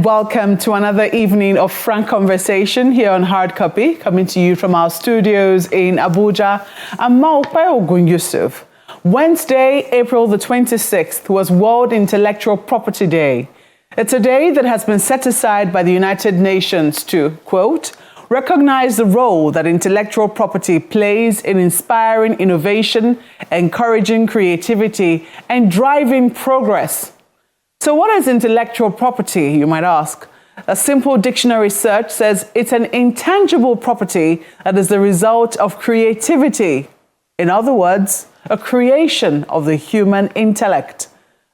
and welcome to another evening of frank conversation here on Hard Copy, coming to you from our studios in Abuja. I'm Maokpe Ogun Yusuf. Wednesday, April the 26th was World Intellectual Property Day. It's a day that has been set aside by the United Nations to, quote, recognize the role that intellectual property plays in inspiring innovation, encouraging creativity, and driving progress. So what is intellectual property, you might ask? A simple dictionary search says it's an intangible property that is the result of creativity. In other words, a creation of the human intellect.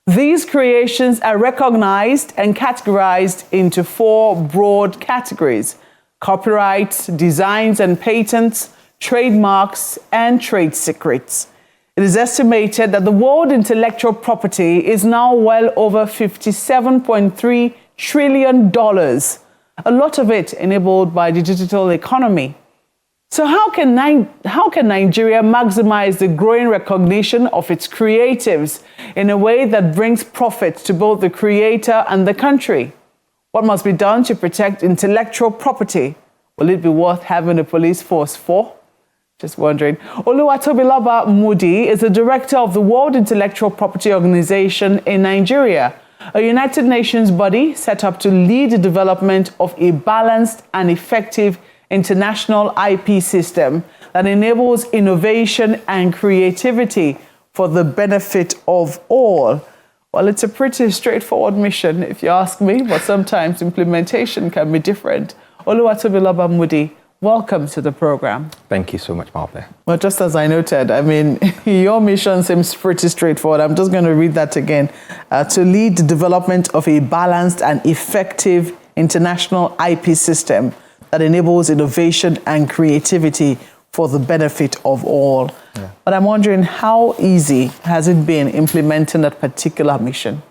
These creations are recognized and categorized into four broad categories: copyrights, designs and patents, trademarks, and trade secrets. It is estimated that the world intellectual property is now well over $57.3 trillion, a lot of it enabled by the digital economy. So how can Nigeria maximize the growing recognition of its creatives in a way that brings profit to both the creator and the country? What must be done to protect intellectual property? Will it be worth having a police force for? Just wondering. Oluwatobiloba Moody is the director of the World Intellectual Property Organization in Nigeria, a United Nations body set up to lead the development of a balanced and effective international IP system that enables innovation and creativity for the benefit of all. Well, it's a pretty straightforward mission, if you ask me, but sometimes implementation can be different. Oluwatobiloba Moody, welcome to the program. Thank you so much, Malpe. Well, just as I noted, I mean, your mission seems pretty straightforward. I'm just going to read that again. To lead the development of a balanced and effective international IP system that enables innovation and creativity for the benefit of all. Yeah. But I'm wondering, how easy has it been implementing that particular mission?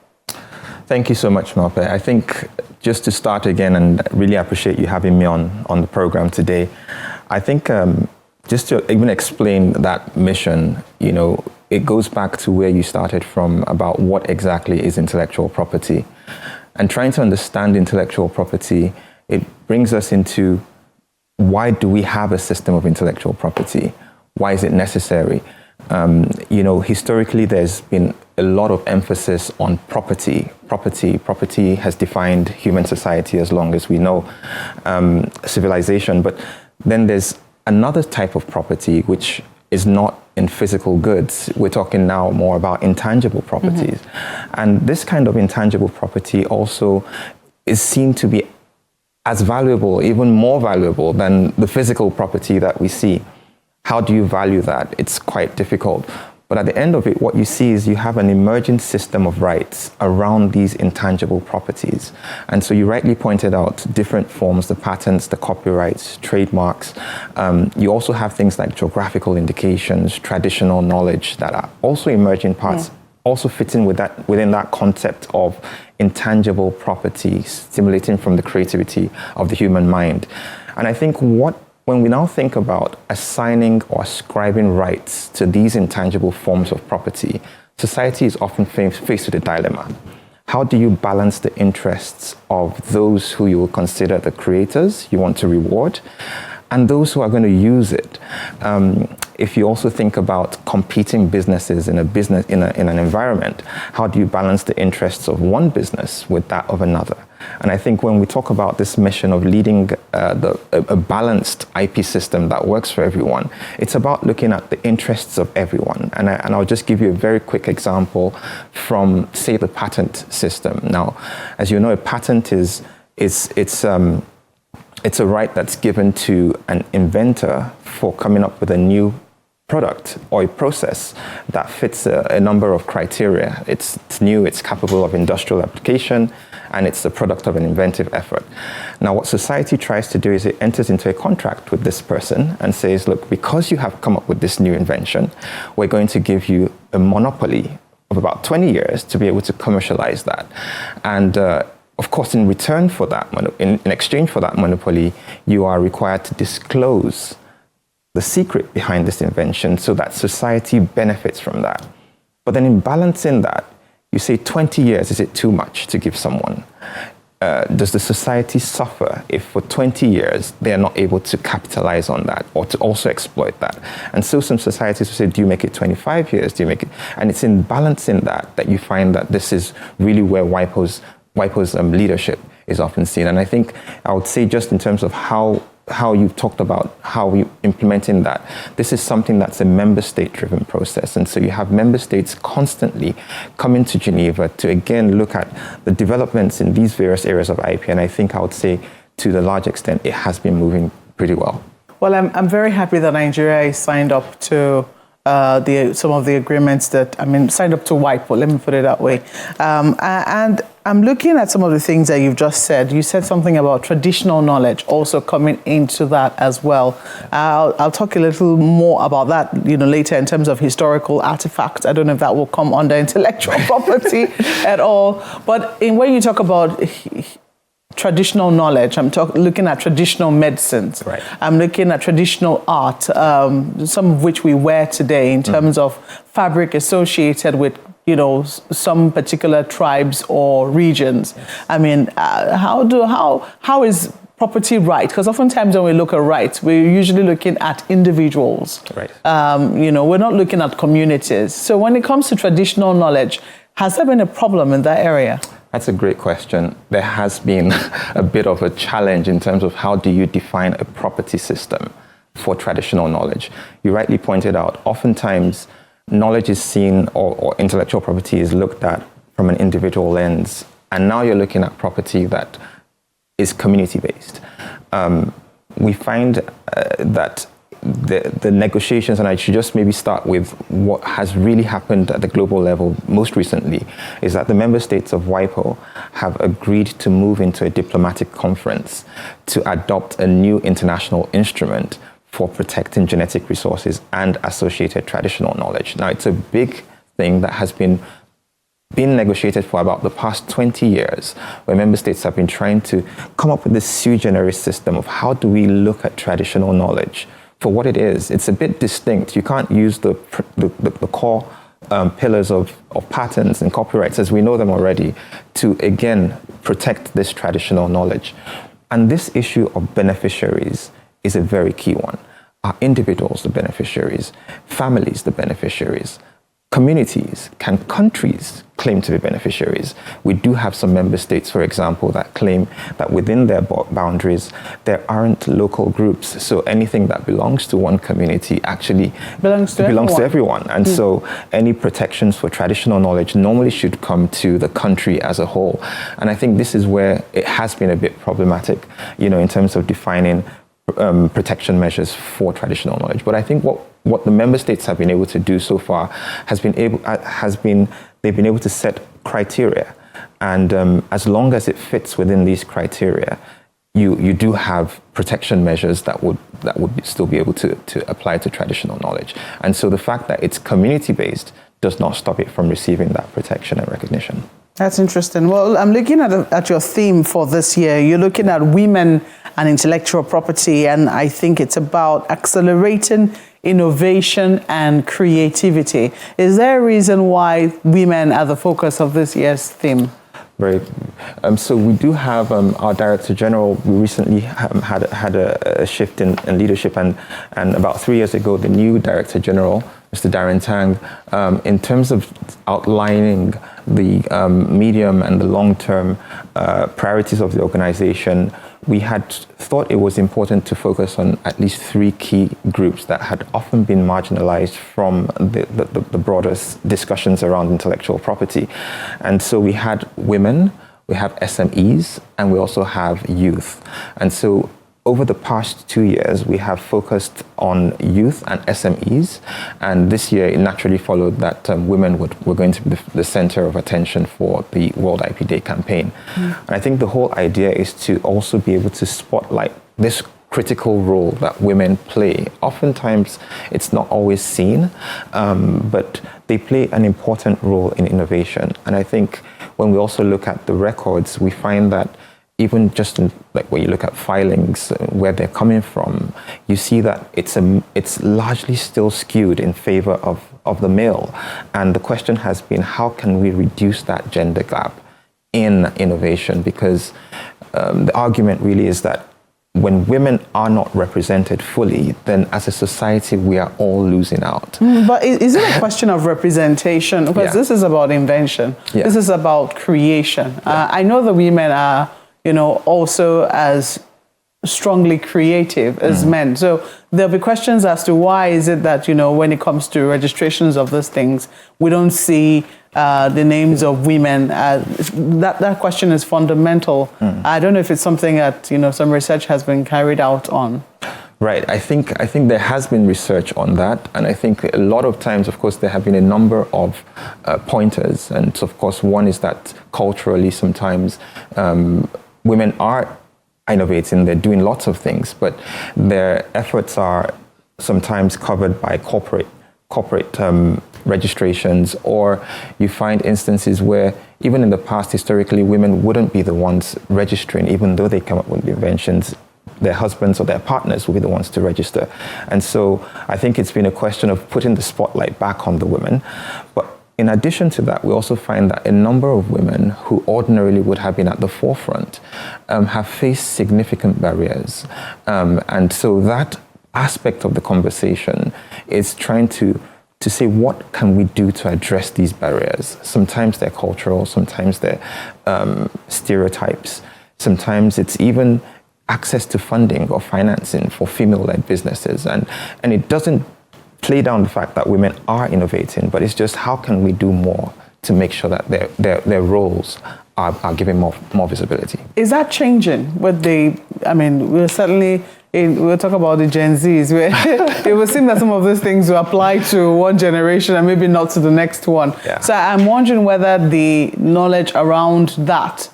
Thank you so much, Malpe. I think just to start again, and really appreciate you having me on the program today. I think just to even explain that mission, you know, it goes back to where you started from about what exactly is intellectual property. And trying to understand intellectual property, it brings us into why do we have a system of intellectual property? Why is it necessary? You know, historically, there's been a lot of emphasis on property. Property has defined human society as long as we know civilization. But then there's another type of property which is not in physical goods. We're talking now more about intangible properties. Mm-hmm. And this kind of intangible property also is seen to be as valuable, even more valuable than the physical property that we see. How do you value that? It's quite difficult. But at the end of it, what you see is you have an emergent system of rights around these intangible properties. And so you rightly pointed out different forms, the patents, the copyrights, trademarks. You also have things like geographical indications, traditional knowledge that are also emerging parts, also fitting within that concept of intangible property, stimulating from the creativity of the human mind. And I think when we now think about assigning or ascribing rights to these intangible forms of property, society is often faced with a dilemma. How do you balance the interests of those who you will consider the creators you want to reward, and those who are going to use it? If you also think about competing businesses in an environment, how do you balance the interests of one business with that of another? And I think when we talk about this mission of leading a balanced IP system that works for everyone, it's about looking at the interests of everyone. And I'll just give you a very quick example from, say, the patent system. Now, as you know, a patent is a right that's given to an inventor for coming up with a new product or a process that fits a number of criteria. It's new, it's capable of industrial application, and it's the product of an inventive effort. Now, what society tries to do is it enters into a contract with this person and says, look, because you have come up with this new invention, we're going to give you a monopoly of about 20 years to be able to commercialize that. And of course, in return for that, in exchange for that monopoly, you are required to disclose the secret behind this invention so that society benefits from that. But then in balancing that, you say 20 years, is it too much to give someone? does the society suffer if for 20 years they are not able to capitalize on that or to also exploit that? And so some societies will say, do you make it 25 years? Do you make it? And it's in balancing that you find that this is really where WIPO's leadership is often seen. And I think I would say, just in terms of how you've talked about how we implementing that, this is something that's a member state driven process. And so you have member states constantly coming to Geneva to again look at the developments in these various areas of IP. And I think I would say to the large extent, it has been moving pretty well. Well, I'm very happy that Nigeria is signed up to some of the agreements signed up to WIPO, let me put it that way. And I'm looking at some of the things that you've just said. You said something about traditional knowledge also coming into that as well. I'll talk a little more about that, later in terms of historical artifacts. I don't know if that will come under intellectual property at all. But when you talk about traditional knowledge, I'm looking at traditional medicines. Right. I'm looking at traditional art, some of which we wear today in terms of fabric associated with some particular tribes or regions. I mean, how is property right? Because oftentimes when we look at rights, we're usually looking at individuals. Right. We're not looking at communities. So when it comes to traditional knowledge, has there been a problem in that area? That's a great question. There has been a bit of a challenge in terms of how do you define a property system for traditional knowledge. You rightly pointed out, oftentimes knowledge is seen or intellectual property is looked at from an individual lens. And now you're looking at property that is community-based. We find that the negotiations, and I should just maybe start with what has really happened at the global level most recently, is that the member states of WIPO have agreed to move into a diplomatic conference to adopt a new international instrument for protecting genetic resources and associated traditional knowledge. Now, it's a big thing that has been negotiated for about the past 20 years, where member states have been trying to come up with this sui generis system of how do we look at traditional knowledge for what it is. It's a bit distinct. You can't use the core pillars of patents and copyrights as we know them already to, again, protect this traditional knowledge. And this issue of beneficiaries is a very key one. Are individuals the beneficiaries? Families the beneficiaries? Communities? Can countries claim to be beneficiaries? We do have some member states, for example, that claim that within their boundaries, there aren't local groups. So anything that belongs to one community actually belongs to everyone. And so any protections for traditional knowledge normally should come to the country as a whole. And I think this is where it has been a bit problematic, in terms of defining protection measures for traditional knowledge. But I think what the member states have been able to do so far they've been able to set criteria, and as long as it fits within these criteria, you do have protection measures that would still be able to apply to traditional knowledge. And so the fact that it's community based does not stop it from receiving that protection and recognition. That's interesting. Well, I'm looking at your theme for this year. You're looking at women and intellectual property, and I think it's about accelerating innovation and creativity. Is there a reason why women are the focus of this year's theme? Right. So we do have our Director General. We recently had a shift in leadership, and about 3 years ago, the new Director General, Mr. Darren Tang, in terms of outlining the medium and the long-term priorities of the organization, we had thought it was important to focus on at least 3 key groups that had often been marginalized from the broader discussions around intellectual property. And so we had women, we have SMEs, and we also have youth. And so over the past 2 years, we have focused on youth and SMEs. And this year, it naturally followed that women were going to be the center of attention for the World IP Day campaign. And I think the whole idea is to also be able to spotlight this critical role that women play. Oftentimes, it's not always seen, but they play an important role in innovation. And I think when we also look at the records, we find that even just when you look at filings, where they're coming from, you see that it's largely still skewed in favor of the male. And the question has been, how can we reduce that gender gap in innovation, because the argument really is that when women are not represented fully, then as a society, we are all losing out. But is it a question of representation? Because this is about invention. Yeah. This is about creation. I know the women are, also as strongly creative as men. So there'll be questions as to why is it that, when it comes to registrations of these things, we don't see the names of women. That question is fundamental. I don't know if it's something that, some research has been carried out on. Right. I think there has been research on that. And I think a lot of times, of course, there have been a number of pointers. And of course, one is that culturally, sometimes women are innovating, they're doing lots of things, but their efforts are sometimes covered by corporate registrations, or you find instances where even in the past, historically, women wouldn't be the ones registering, even though they come up with the inventions. Their husbands or their partners will be the ones to register. And so I think it's been a question of putting the spotlight back on the women. But in addition to that, we also find that a number of women who ordinarily would have been at the forefront have faced significant barriers. And so that aspect of the conversation is trying to say, what can we do to address these barriers? Sometimes they're cultural, sometimes they're stereotypes, sometimes it's even access to funding or financing for female-led businesses. And it doesn't play down the fact that women are innovating, but it's just how can we do more to make sure that their roles are given more visibility. Is that changing with we're certainly, we'll talk about the Gen Zs, where it would seem that some of these things will apply to one generation and maybe not to the next one. Yeah. So I'm wondering whether the knowledge around that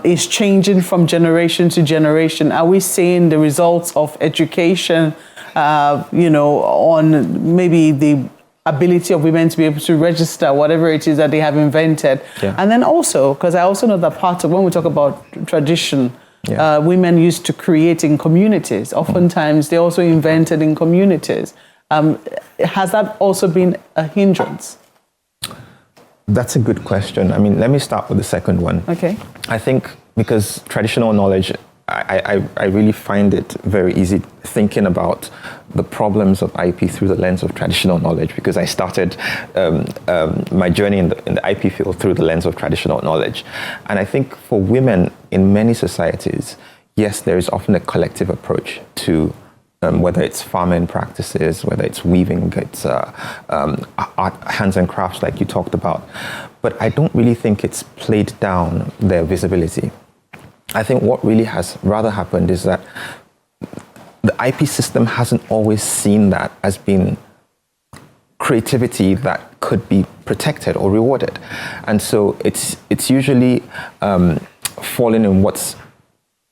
is changing from generation to generation. Are we seeing the results of education on maybe the ability of women to be able to register whatever it is that they have invented? Yeah. And then also, because I also know that part of when we talk about tradition, women used to create in communities. Oftentimes, they also invented in communities. Has that also been a hindrance? That's a good question. Let me start with the second one. Okay. I think because traditional knowledge, I really find it very easy thinking about the problems of IP through the lens of traditional knowledge, because I started my journey in the IP field through the lens of traditional knowledge. And I think for women in many societies, yes, there is often a collective approach to whether it's farming practices, whether it's weaving, it's art, hands and crafts like you talked about. But I don't really think it's played down their visibility. I think what really has rather happened is that the IP system hasn't always seen that as being creativity that could be protected or rewarded. And so it's usually fallen in what's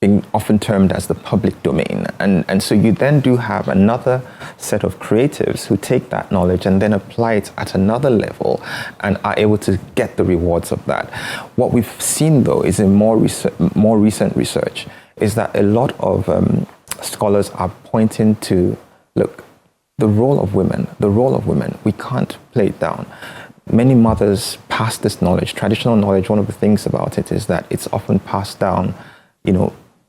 being often termed as the public domain. And so you then do have another set of creatives who take that knowledge and then apply it at another level and are able to get the rewards of that. What we've seen, though, is in more recent research, is that a lot of scholars are pointing to, look, the role of women, we can't play it down. Many mothers pass this knowledge, traditional knowledge. One of the things about it is that it's often passed down,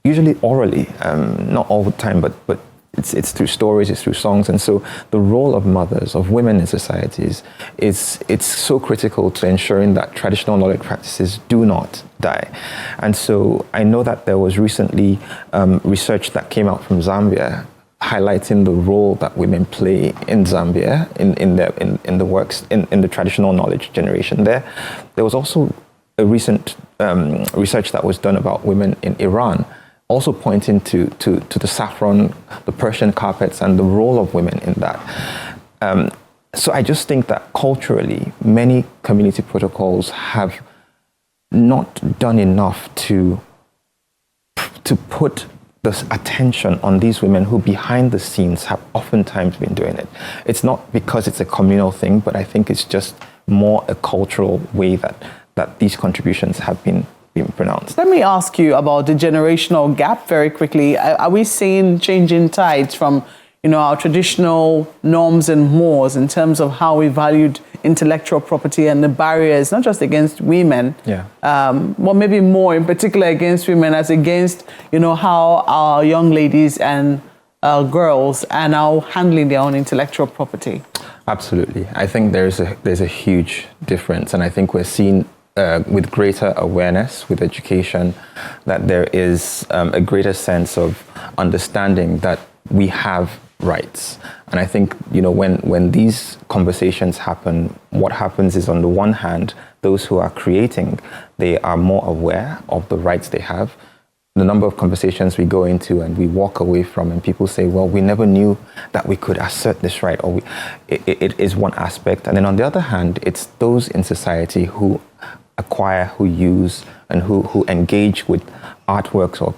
usually orally, not all the time, but it's through stories, it's through songs. And so the role of mothers, of women in societies, it's so critical to ensuring that traditional knowledge practices do not die. And so I know that there was recently research that came out from Zambia highlighting the role that women play in Zambia in the works, in the traditional knowledge generation there. There was also a recent research that was done about women in Iran, also pointing to the saffron, the Persian carpets, and the role of women in that. So I just think that culturally, many community protocols have not done enough to put this attention on these women who behind the scenes have oftentimes been doing it. It's not because it's a communal thing, but I think it's just more a cultural way that these contributions have been pronounced. Let me ask you about the generational gap very quickly. Are we seeing changing tides from our traditional norms and mores in terms of how we valued intellectual property and the barriers, not just against women, Yeah. well, maybe more in particular against women, as against, how our young ladies and girls are now handling their own intellectual property. Absolutely. I think there's a huge difference, and I think we're seeing with greater awareness, with education, that there is a greater sense of understanding that we have rights. And I think, when these conversations happen, what happens is, on the one hand, those who are creating, they are more aware of the rights they have. The number of conversations we go into and we walk away from, and people say, well, we never knew that we could assert this right, or it is one aspect. And then on the other hand, it's those in society who acquire, who use, and who engage with artworks or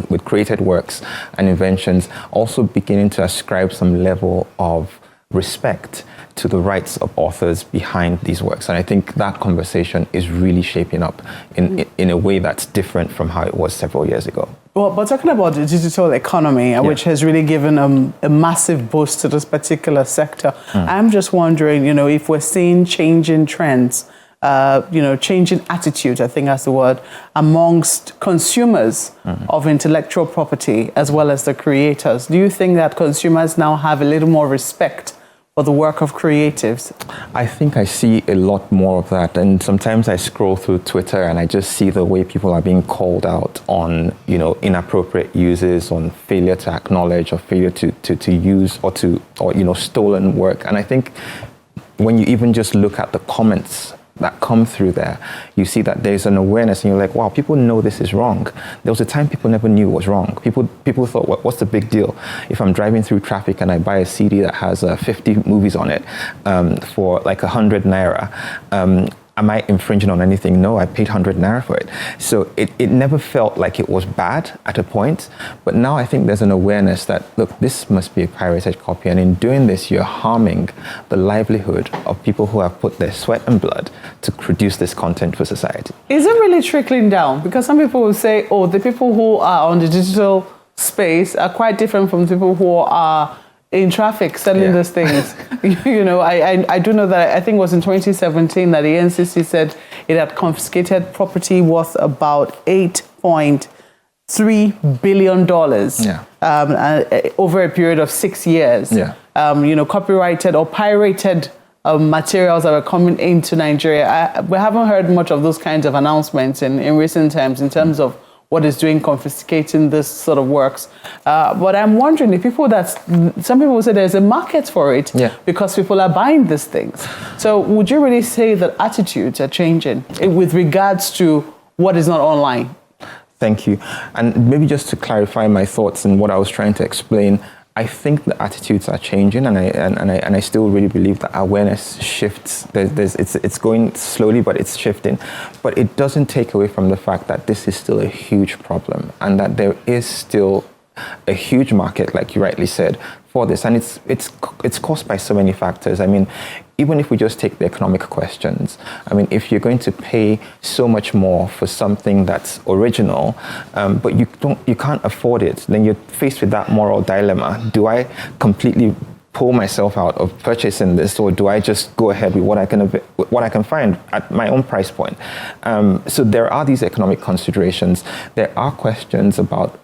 with created works and inventions, also beginning to ascribe some level of respect to the rights of authors behind these works. And I think that conversation is really shaping up in a way that's different from how it was several years ago. Well, but talking about the digital economy, which has really given a massive boost to this particular sector, I'm just wondering, if we're seeing changing trends, changing attitude, I think that's the word, amongst consumers of intellectual property as well as the creators. Do you think that consumers now have a little more respect for the work of creatives? I think I see a lot more of that, and sometimes I scroll through Twitter and I just see the way people are being called out on, inappropriate uses, on failure to acknowledge, or failure to use, or stolen work. And I think when you even just look at the comments that come through there, you see that there's an awareness, and you're like, wow, people know this is wrong. There was a time people never knew it was wrong. People thought, what's the big deal? If I'm driving through traffic and I buy a CD that has 50 movies on it for like 100 naira, am I infringing on anything? No, I paid 100 naira for it. So it never felt like it was bad at a point. But now I think there's an awareness that, look, this must be a pirated copy. And in doing this, you're harming the livelihood of people who have put their sweat and blood to produce this content for society. Is it really trickling down? Because some people will say, oh, the people who are on the digital space are quite different from people who are in traffic selling these things. I do know that, I think it was in 2017 that the NCC said it had confiscated property worth about $8.3 billion over a period of 6 years. Copyrighted or pirated materials that were coming into Nigeria. We haven't heard much of those kinds of announcements in recent times in terms of what is doing confiscating this sort of works. But I'm wondering if some people say there's a market for it because people are buying these things. So would you really say that attitudes are changing with regards to what is not online? Thank you. And maybe just to clarify my thoughts and what I was trying to explain, I think the attitudes are changing, and I still really believe that awareness shifts. It's going slowly, but it's shifting. But it doesn't take away from the fact that this is still a huge problem, and that there is still a huge market, like you rightly said, for this. And it's caused by so many factors. I mean, even if we just take the economic questions, I mean, if you're going to pay so much more for something that's original, but you can't afford it, then you're faced with that moral dilemma. Do I completely pull myself out of purchasing this, or do I just go ahead with what I can find at my own price point? So there are these economic considerations. There are questions about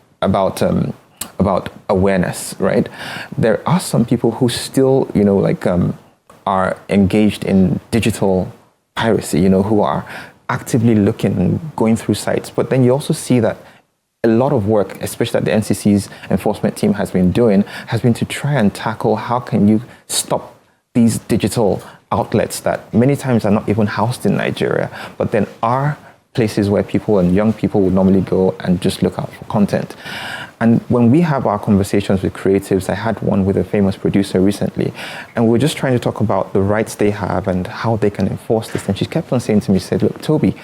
awareness, right? There are some people who still, are engaged in digital piracy, who are actively looking and going through sites. But then you also see that a lot of work, especially that the NCC's enforcement team has been doing, has been to try and tackle how can you stop these digital outlets that many times are not even housed in Nigeria, but then are places where people and young people would normally go and just look out for content. And when we have our conversations with creatives, I had one with a famous producer recently, and we were just trying to talk about the rights they have and how they can enforce this. And she kept on saying to me, she said, look, Toby,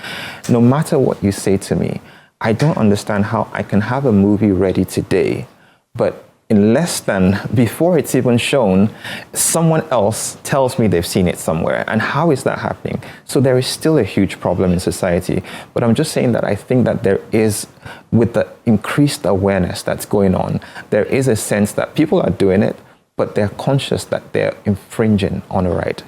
no matter what you say to me, I don't understand how I can have a movie ready today, but in less than, before it's even shown, someone else tells me they've seen it somewhere. And how is that happening? So there is still a huge problem in society. But I'm just saying that I think that there is, with the increased awareness that's going on, there is a sense that people are doing it, but they're conscious that they're infringing on a right.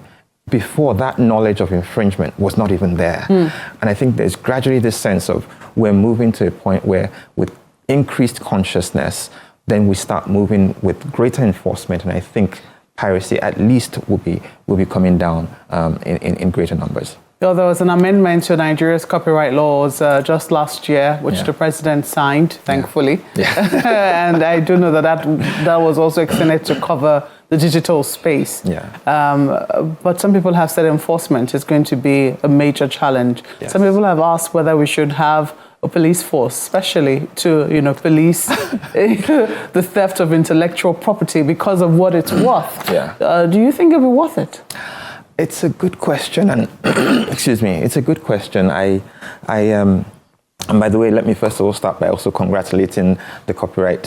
Before, that knowledge of infringement was not even there. And I think there's gradually this sense of we're moving to a point where with increased consciousness, then we start moving with greater enforcement. And I think piracy at least will be coming down in greater numbers. There was an amendment to Nigeria's copyright laws just last year, which the president signed, thankfully. Yeah. And I do know that was also extended to cover the digital space. Yeah. But some people have said enforcement is going to be a major challenge. Yes. Some people have asked whether we should have a police force, especially to police the theft of intellectual property because of what it's worth. Yeah. Do you think it'll be worth it? It's a good question, and excuse me, it's a good question. And by the way, let me first of all start by also congratulating the copyright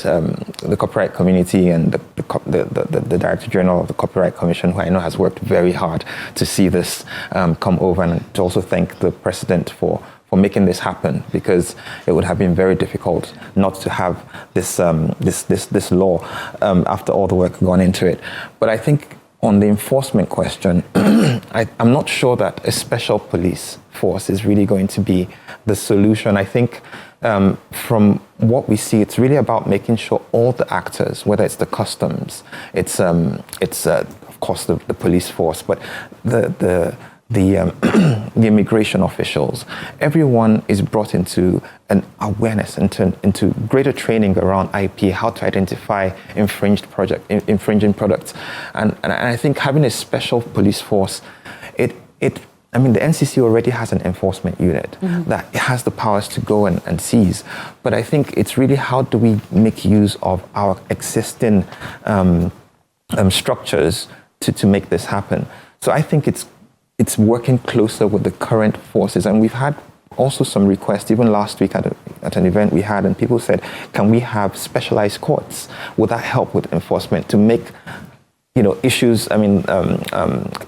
community and the Director General of the Copyright Commission, who I know has worked very hard to see this come over, and to also thank the President for making this happen, because it would have been very difficult not to have this law after all the work gone into it. But I think on the enforcement question, I'm not sure that a special police force is really going to be the solution. I think from what we see, it's really about making sure all the actors, whether it's the customs, it's of course the police force, but the immigration officials, everyone is brought into an awareness, into greater training around IP, how to identify infringing products, and I think having a special police force, I mean, the NCC already has an enforcement unit that has the powers to go and seize, but I think it's really how do we make use of our existing structures to make this happen. So I think it's working closer with the current forces. And we've had also some requests, even last week at an event we had, and people said, can we have specialized courts? Would that help with enforcement to make issues,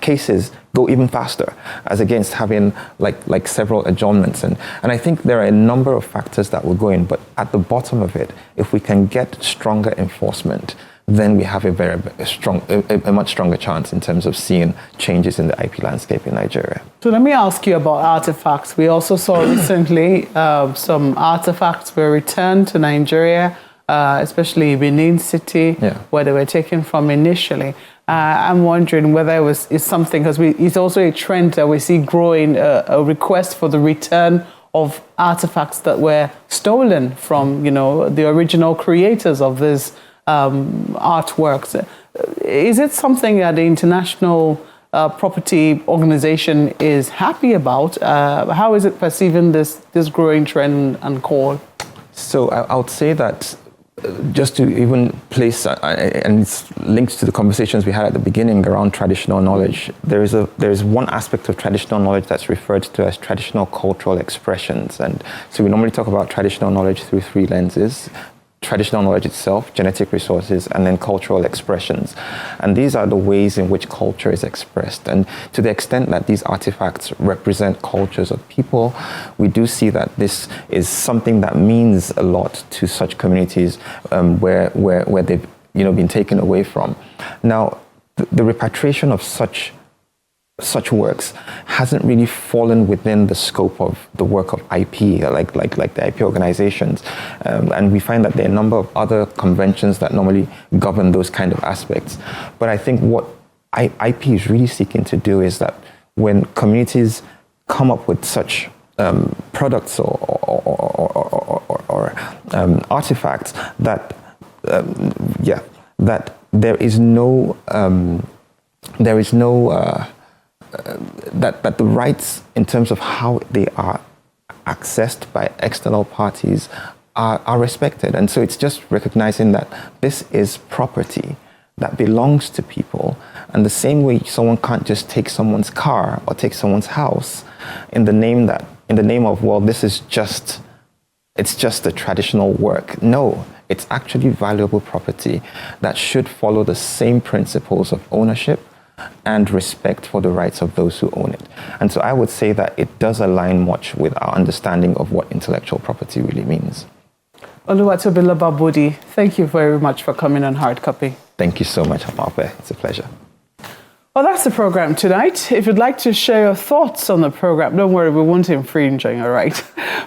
cases go even faster, as against having like several adjournments. And I think there are a number of factors that will go in, but at the bottom of it, if we can get stronger enforcement, then we have a much stronger chance in terms of seeing changes in the IP landscape in Nigeria. So let me ask you about artifacts. We also saw recently some artifacts were returned to Nigeria, especially Benin City, where they were taken from initially. I'm wondering whether it's something, because it's also a trend that we see growing, a request for the return of artifacts that were stolen from, the original creators of these artworks. Is it something that the International Property Organization is happy about? How is it perceiving this growing trend and call? So I would say that just to even place, and it's linked to the conversations we had at the beginning around traditional knowledge, there is one aspect of traditional knowledge that's referred to as traditional cultural expressions. And so we normally talk about traditional knowledge through three lenses: traditional knowledge itself, genetic resources, and then cultural expressions. And these are the ways in which culture is expressed. And to the extent that these artifacts represent cultures of people, we do see that this is something that means a lot to such communities where they've been taken away from. Now, the repatriation of such works hasn't really fallen within the scope of the work of IP, like the IP organizations. And we find that there are a number of other conventions that normally govern those kind of aspects. But I think what IP is really seeking to do is that when communities come up with such products or artifacts, that there is no that the rights in terms of how they are accessed by external parties are respected. And so it's just recognizing that this is property that belongs to people. And the same way someone can't just take someone's car or take someone's house in the name of, well, it's just a traditional work. No, it's actually valuable property that should follow the same principles of ownership and respect for the rights of those who own it. And so I would say that it does align much with our understanding of what intellectual property really means. Moody, thank you very much for coming on Hard Copy. Thank you so much, Malpe. It's a pleasure. Well, that's the program tonight. If you'd like to share your thoughts on the program, don't worry, we won't infringing, all right?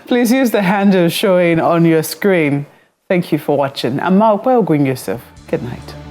Please use the handle showing on your screen. Thank you for watching. I'm Malpe Yusuf. Good night.